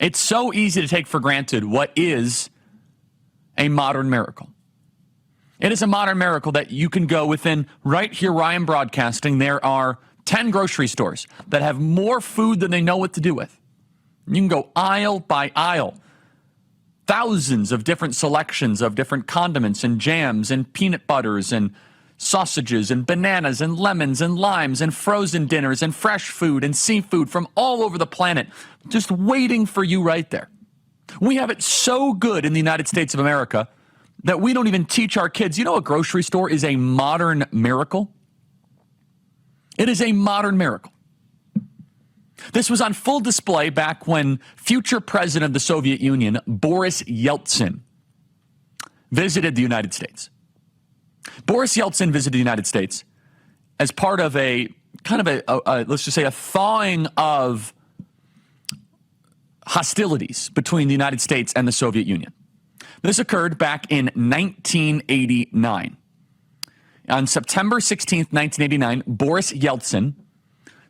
It's so easy to take for granted what is a modern miracle. It is a modern miracle that you can go within, right here where I am broadcasting, there are 10 grocery stores that have more food than they know what to do with. You can go aisle by aisle. Thousands of different selections of different condiments and jams and peanut butters and sausages and bananas and lemons and limes and frozen dinners and fresh food and seafood from all over the planet, just waiting for you right there. We have it so good in the United States of America that we don't even teach our kids. You know, a grocery store is a modern miracle. It is a modern miracle. This was on full display back when future president of the Soviet Union, Boris Yeltsin, visited the United States. Boris Yeltsin visited the United States as part of a kind of let's just say, a thawing of hostilities between the United States and the Soviet Union. This occurred back in 1989. On September 16th, 1989, Boris Yeltsin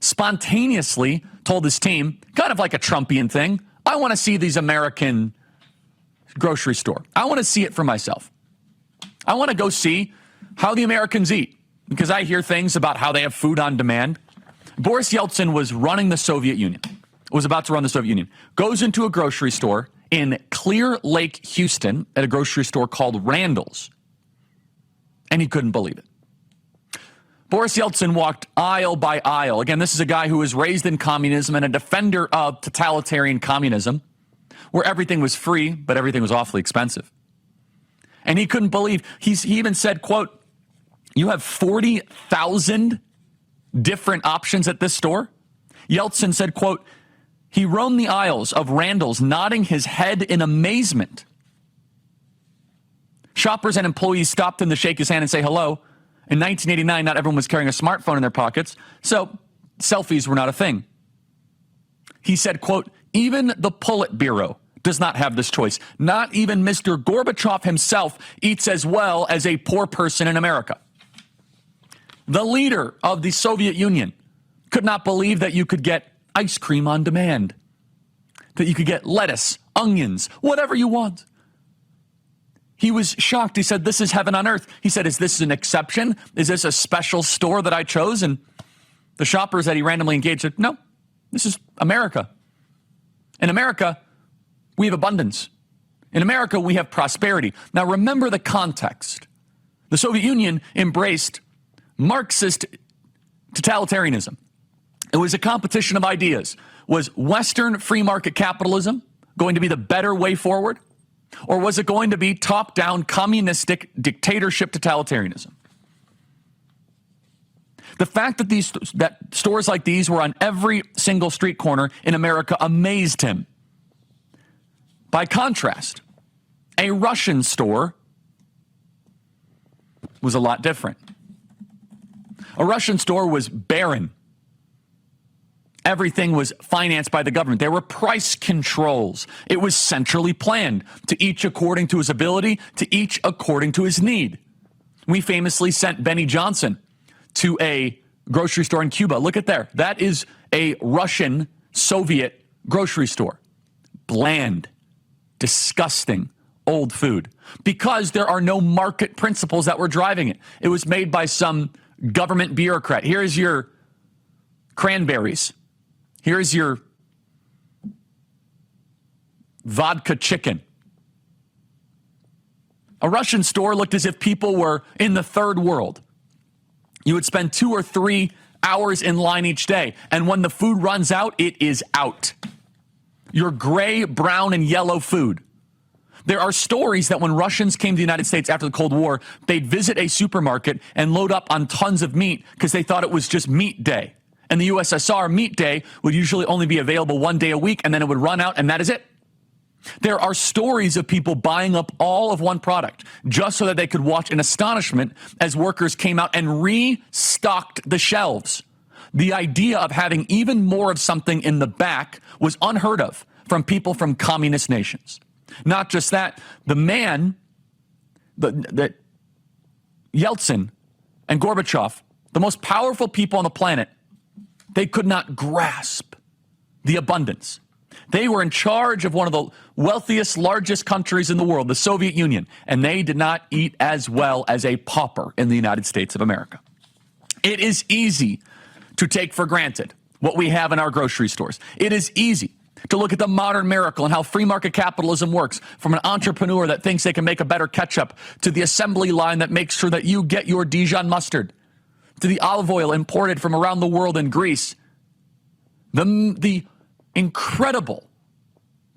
spontaneously told his team, kind of like a Trumpian thing, I want to see these American grocery store. I want to see it for myself. I want to go see how the Americans eat, because I hear things about how they have food on demand. Boris Yeltsin was running the Soviet Union, was about to run the Soviet Union, goes into a grocery store in Clear Lake, Houston, at a grocery store called Randall's, and he couldn't believe it. Boris Yeltsin walked aisle by aisle. Again, this is a guy who was raised in communism and a defender of totalitarian communism, where everything was free, but everything was awfully expensive. And he couldn't believe, he even said, quote, you have 40,000 different options at this store? Yeltsin said, quote, he roamed the aisles of Randall's, nodding his head in amazement. Shoppers and employees stopped him to shake his hand and say hello. In 1989, not everyone was carrying a smartphone in their pockets, so selfies were not a thing. He said, quote, even the Politburo does not have this choice. Not even Mr. Gorbachev himself eats as well as a poor person in America. The leader of the Soviet Union could not believe that you could get ice cream on demand, that you could get lettuce, onions, whatever you want. He was shocked. He said, this is heaven on earth. He said, is this an exception? Is this a special store that I chose? And the shoppers that he randomly engaged said, no, this is America. In America, we have abundance. In America, we have prosperity. Now, remember the context. The Soviet Union embraced Marxist totalitarianism. It was a competition of ideas. Was Western free market capitalism going to be the better way forward? Or was it going to be top-down communistic dictatorship totalitarianism? The fact that stores like these were on every single street corner in America amazed him. By contrast, a Russian store was a lot different. A Russian store was barren. Everything was financed by the government. There were price controls. It was centrally planned, to each according to his ability, to each according to his need. We famously sent Benny Johnson to a grocery store in Cuba. Look at there. That is a Russian Soviet grocery store. Bland, disgusting, old food. Because there are no market principles that were driving it. It was made by some government bureaucrat. Here's your cranberries. Here's your vodka chicken. A Russian store looked as if people were in the third world. You would spend 2 or 3 hours in line each day, and when the food runs out, it is out. Your gray, brown, and yellow food. There are stories that when Russians came to the United States after the Cold War, they'd visit a supermarket and load up on tons of meat because they thought it was just meat day. In the USSR, meat day would usually only be available 1 day a week, and then it would run out, and that is it. There are stories of people buying up all of one product just so that they could watch in astonishment as workers came out and restocked the shelves. The idea of having even more of something in the back was unheard of from people from communist nations. Not just that, the man, that Yeltsin and Gorbachev, the most powerful people on the planet, they could not grasp the abundance. They were in charge of one of the wealthiest, largest countries in the world, the Soviet Union, and they did not eat as well as a pauper in the United States of America. It is easy to take for granted what we have in our grocery stores. It is easy to look at the modern miracle and how free market capitalism works, from an entrepreneur that thinks they can make a better ketchup, to the assembly line that makes sure that you get your Dijon mustard, to the olive oil imported from around the world in Greece. The incredible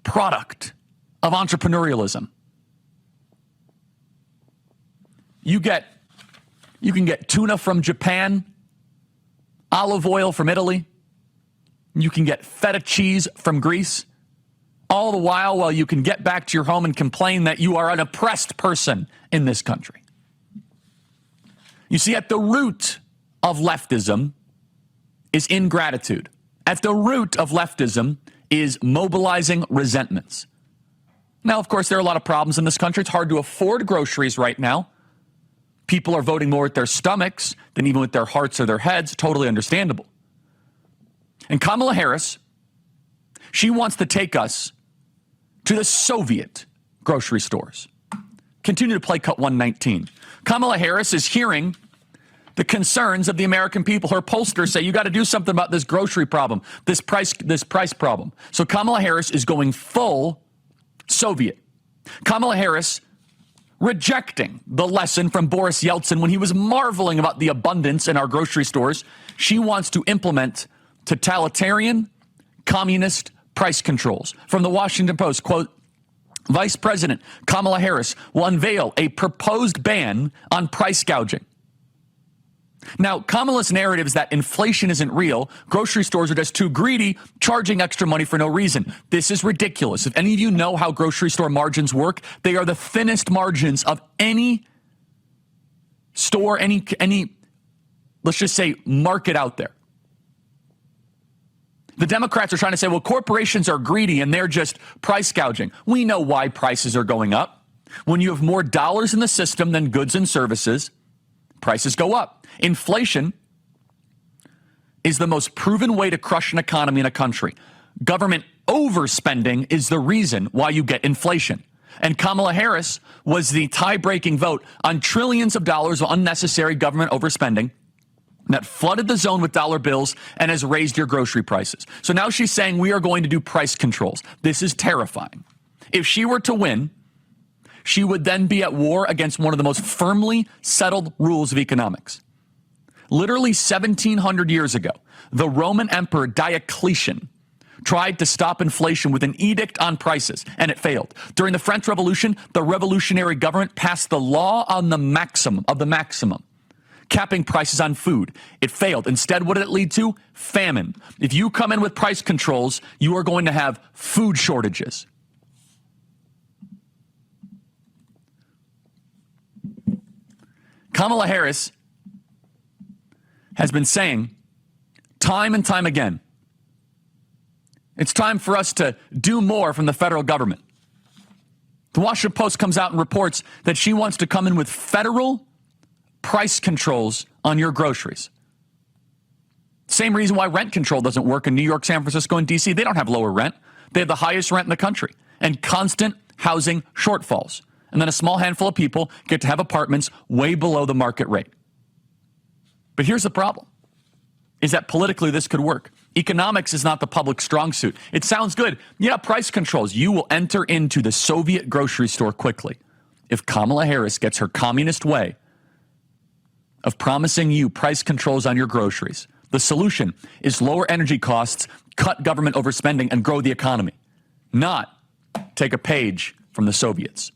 product of entrepreneurialism. You can get tuna from Japan, olive oil from Italy. You can get feta cheese from Greece. All the while you can get back to your home and complain that you are an oppressed person in this country. You see, at the root of leftism is ingratitude. At the root of leftism is mobilizing resentments. Now, of course, there are a lot of problems in this country. It's hard to afford groceries right now. People are voting more with their stomachs than even with their hearts or their heads. Totally understandable. And Kamala Harris, she wants to take us to the Soviet grocery stores. Continue to play cut 119. Kamala Harris is hearing the concerns of the American people. Her pollsters say, you got to do something about this grocery problem, this price problem. So Kamala Harris is going full Soviet. Kamala Harris rejecting the lesson from Boris Yeltsin when he was marveling about the abundance in our grocery stores. She wants to implement totalitarian, communist price controls. From the Washington Post, quote, Vice President Kamala Harris will unveil a proposed ban on price gouging. Now, Kamala's narrative is that inflation isn't real. Grocery stores are just too greedy, charging extra money for no reason. This is ridiculous. If any of you know how grocery store margins work, they are the thinnest margins of any store, any let's just say, market out there. The Democrats are trying to say, well, corporations are greedy and they're just price gouging. We know why prices are going up. When you have more dollars in the system than goods and services, prices go up. Inflation is the most proven way to crush an economy in a country. Government overspending is the reason why you get inflation. And Kamala Harris was the tie-breaking vote on trillions of dollars of unnecessary government overspending that flooded the zone with dollar bills and has raised your grocery prices. So now she's saying we are going to do price controls. This is terrifying. If she were to win, she would then be at war against one of the most firmly settled rules of economics. Literally 1,700 years ago, the Roman Emperor Diocletian tried to stop inflation with an edict on prices, and it failed. During the French Revolution, the revolutionary government passed the law on the maximum, capping prices on food. It failed. Instead, what did it lead to? Famine. If you come in with price controls, you are going to have food shortages. Kamala Harris has been saying time and time again, it's time for us to do more from the federal government. The Washington Post comes out and reports that she wants to come in with federal price controls on your groceries. Same reason why rent control doesn't work in New York, San Francisco, and D.C. They don't have lower rent. They have the highest rent in the country and constant housing shortfalls. And then a small handful of people get to have apartments way below the market rate. But here's the problem, is that politically this could work. Economics is not the public strong suit. It sounds good. Yeah, price controls. You will enter into the Soviet grocery store quickly if Kamala Harris gets her communist way of promising you price controls on your groceries. The solution is lower energy costs, cut government overspending, and grow the economy, not take a page from the Soviets.